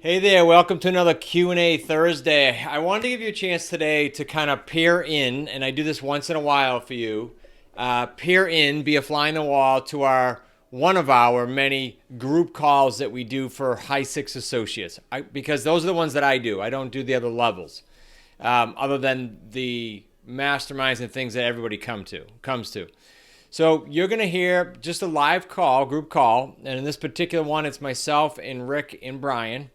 Hey there, welcome to another Q&A Thursday. I wanted to give you a chance today to kind of peer in, and I do this once in a while for you, peer in, be a fly in the wall to one of our many group calls that we do for high six associates, because those are the ones that I do. I don't do the other levels, other than the masterminds and things that everybody comes to. So you're going to hear just a live call, group call, and in this particular one, it's myself and Rick and Brian.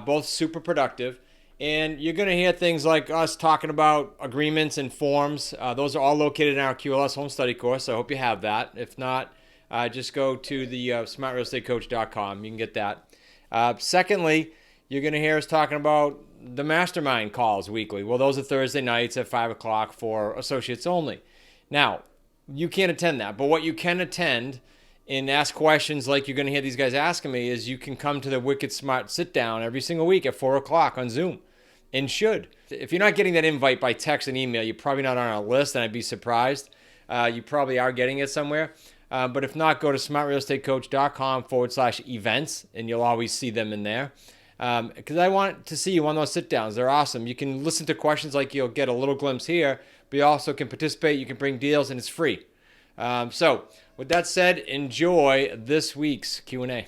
Both super productive. And you're going to hear things like us talking about agreements and forms. Those are all located in our QLS home study course. So I hope you have that. If not, just go to the smartrealestatecoach.com. You can get that. Secondly, you're going to hear us talking about the mastermind calls weekly. Well, those are Thursday nights at 5 o'clock for associates only. Now, you can't attend that. But what you can attend and ask questions like you're going to hear these guys asking me is you can come to the Wicked Smart sit down every single week at 4 o'clock on Zoom, and should. If you're not getting that invite by text and email, you're probably not on our list, and I'd be surprised. You probably are getting it somewhere. But if not, go to smartrealestatecoach.com/events, and you'll always see them in there. Because I want to see you on those sit downs. They're awesome. You can listen to questions like you'll get a little glimpse here, but you also can participate. You can bring deals, and it's free. So with that said, enjoy this week's Q&A.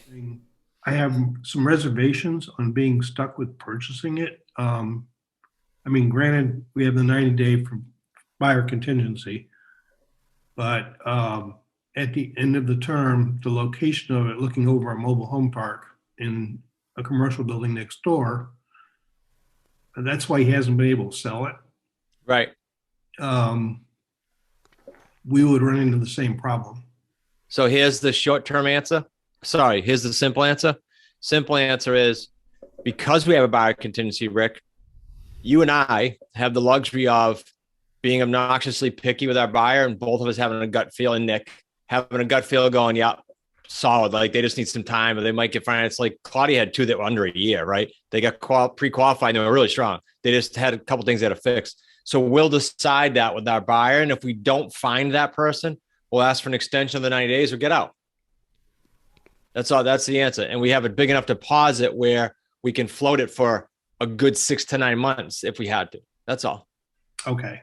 I have some reservations on being stuck with purchasing it. Granted, we have the 90-day for buyer contingency, but at the end of the term, the location of it, looking over a mobile home park in a commercial building next door, that's why he hasn't been able to sell it. Right. We would run into the same problem. So here's the short-term answer. Sorry, here's the simple answer. Simple answer is, because we have a buyer contingency, Rick, you and I have the luxury of being obnoxiously picky with our buyer, and both of us having a gut feel, and Nick having a gut feel going, yeah, solid. Like they just need some time, or they might get financed. Like Claudia had two that were under a year, right? They got pre-qualified and they were really strong. They just had a couple things they had to fix. So we'll decide that with our buyer. And if we don't find that person, we'll ask for an extension of the 90 days or get out. That's all. That's the answer. And we have a big enough deposit where we can float it for a good 6 to 9 months if we had to. That's all. Okay.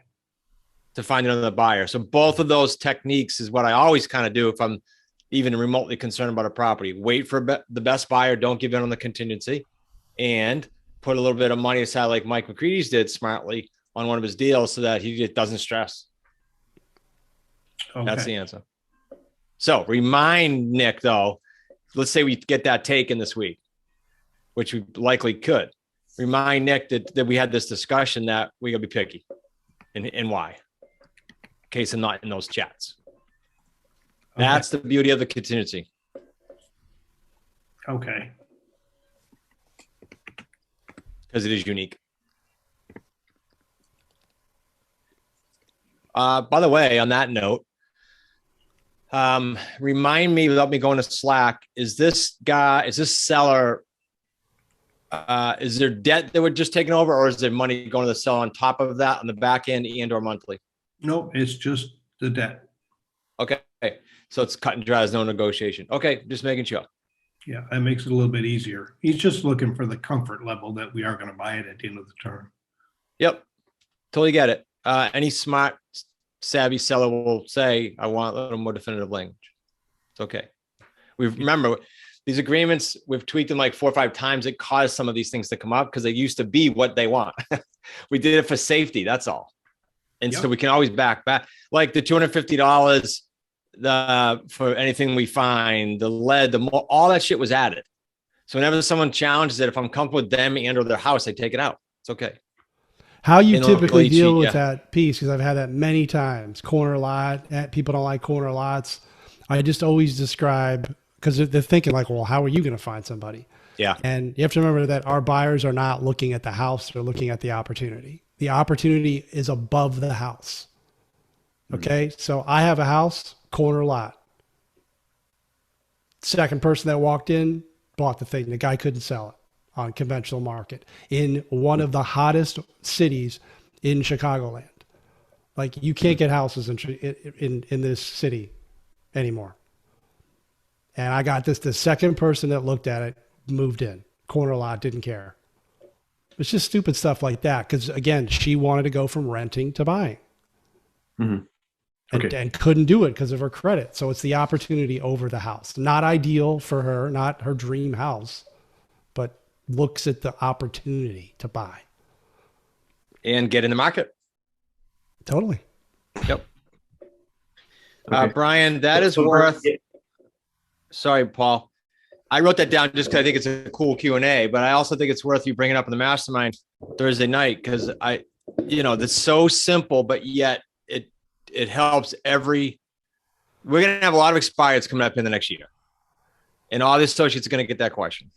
To find another buyer. So both of those techniques is what I always kind of do if I'm even remotely concerned about a property. Wait for the best buyer. Don't give in on the contingency, and put a little bit of money aside like Mike McCready's did smartly on one of his deals so that he just doesn't stress. Okay. That's the answer. So remind Nick, though, let's say we get that taken this week, which we likely could. Remind Nick that we had this discussion that we got to be picky, and why, in case I'm not in those chats. Okay. That's the beauty of the contingency. Okay. Because it is unique. By the way, on that note, remind me without me going to Slack, is this seller, is there debt that we're just taking over, or is there money going to the seller on top of that on the back end and or monthly? No, it's just the debt. Okay. So it's cut and dry. There's no negotiation. Okay. Just making sure. Yeah, that makes it a little bit easier. He's just looking for the comfort level that we are going to buy it at the end of the term. Yep. Totally get it. Any smart, savvy seller will say, I want a little more definitive language. It's okay. Remember these agreements, we've tweaked them like 4 or 5 times. It caused some of these things to come up because they used to be what they want. We did it for safety. That's all. And so we can always back like the $250 for anything we find, the lead, all that shit was added. So whenever someone challenges it, if I'm comfortable with them and or their house, I take it out. It's okay. How you typically deal with that piece, because I've had that many times. Corner lot, people don't like corner lots. I just always describe, because they're thinking like, well, how are you going to find somebody? Yeah. And you have to remember that our buyers are not looking at the house, they're looking at the opportunity. The opportunity is above the house. Okay. So I have a house, corner lot. Second person that walked in bought the thing. The guy couldn't sell it on conventional market in one of the hottest cities in Chicagoland. Like you can't get houses in this city anymore. And I got the second person that looked at it moved in corner lot, didn't care. It's just stupid stuff like that. Because again, she wanted to go from renting to buying. Okay. And couldn't do it because of her credit. So it's the opportunity over the house. Not ideal for her, not her dream house, but looks at the opportunity to buy. And get in the market. Totally. Yep. Okay. Brian, that is worth. Sorry, Paul. I wrote that down just because I think it's a cool Q&A, but I also think it's worth you bringing up in the mastermind Thursday night because that's so simple, but yet it helps we're going to have a lot of expireds coming up in the next year. And all the associates are going to get that question.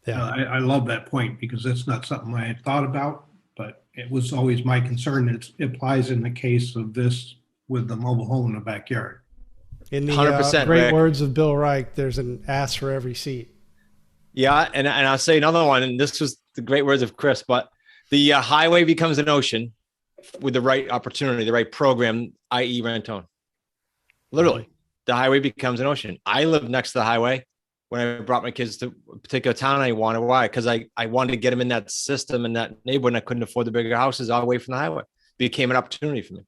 Yeah. I love that point because that's not something I had thought about, but it was always my concern. It applies in the case of this with the mobile home in the backyard. In the 100%, great Rick. words of Bill Reich, there's an ass for every seat. Yeah. And I'll say another one, and this was the great words of Chris, but the highway becomes an ocean with the right opportunity, the right program, i.e. rent-own. Literally, the highway becomes an ocean. I live next to the highway when I brought my kids to a particular town I wanted. Why? Because I wanted to get them in that system and that neighborhood, and I couldn't afford the bigger houses all the way from the highway. Became an opportunity for me.